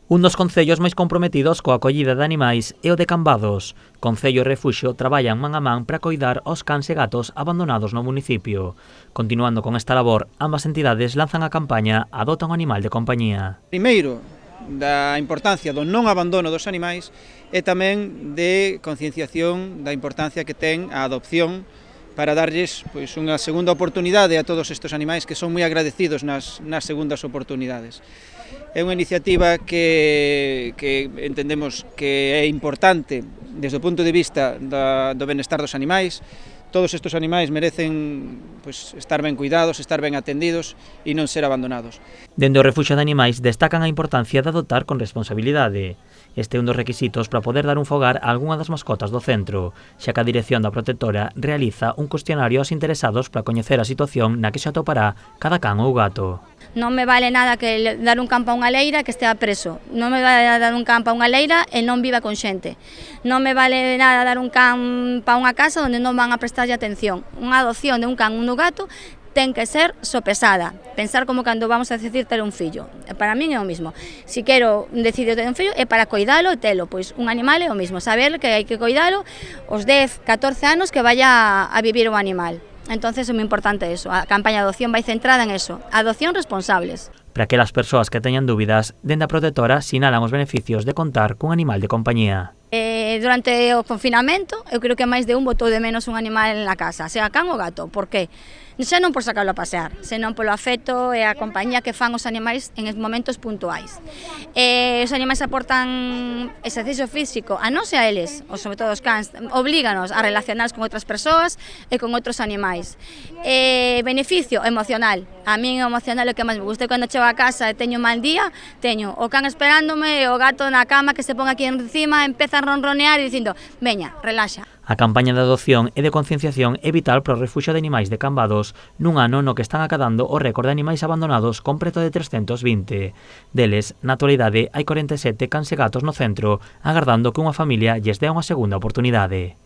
Un dos concellos máis comprometidos coa acollida de animais é o de Cambados. Concello e Refuxio traballan man a man para coidar os cans e gatos abandonados no municipio. Continuando con esta labor, ambas entidades lanzan a campaña Adopta un animal de compañía. Primeiro, da importancia do non abandono dos animais e tamén de concienciación da importancia que ten a adopción para darlles unha segunda oportunidade a todos estes animais que son moi agradecidos nas segundas oportunidades. É unha iniciativa que entendemos que é importante desde o punto de vista do benestar dos animais. Todos estes animais merecen estar ben cuidados, estar ben atendidos e non ser abandonados. Dende o Refuxio de Animais destacan a importancia de adoptar con responsabilidade. Este é un dos requisitos para poder dar un fogar a algunha das mascotas do centro, xa que a dirección da protectora realiza un cuestionario aos interesados para coñecer a situación na que se atopará cada can ou gato. Non me vale nada que dar un can pa unha leira que estea preso. Non me vale dar un can pa unha leira e non viva con xente. Non me vale nada dar un can pa unha casa onde non van a prestarlle atención. Unha adopción de un can ou un gato ten que ser sopesada. Pensar como cando vamos a decidir ter un fillo. Para min é o mismo. Si quero decidir ter un fillo é para coidalo e telo. Pois un animal é o mismo. Saber que hai que coidalo os 10, 14 anos que vaya a vivir o animal. Entonces é moi importante eso, a campaña de adopción vai centrada en eso, adopción responsables. Para aquelas persoas que teñan dúbidas, dende a protectora sinalan os beneficios de contar cun animal de compañía. Durante o confinamento, eu creo que máis de un botou de menos un animal na casa, sea can ou gato. Por que? Xa non por sacarlo a pasear, senón polo afecto e a compañía que fan os animais en momentos puntuais. Os animais aportan exercicio físico a nós e a eles, ou sobre todo os cans, oblíganos a relacionarnos con outras persoas e con outros animais. Beneficio emocional. A min o emocional é o que máis me gusta. Cando chego a casa e teño un mal día, teño o can esperándome e o gato na cama que se pon aquí encima, empeza a ronronear e dicindo, veña, relaxa. A campaña de adopción e de concienciación é vital para o Refuxio de Animais de Cambados nun ano no que están acadando o récord de animais abandonados con preto de 320. Deles, na actualidade, hai 47 cans e gatos no centro, agardando que unha familia lles dé unha segunda oportunidade.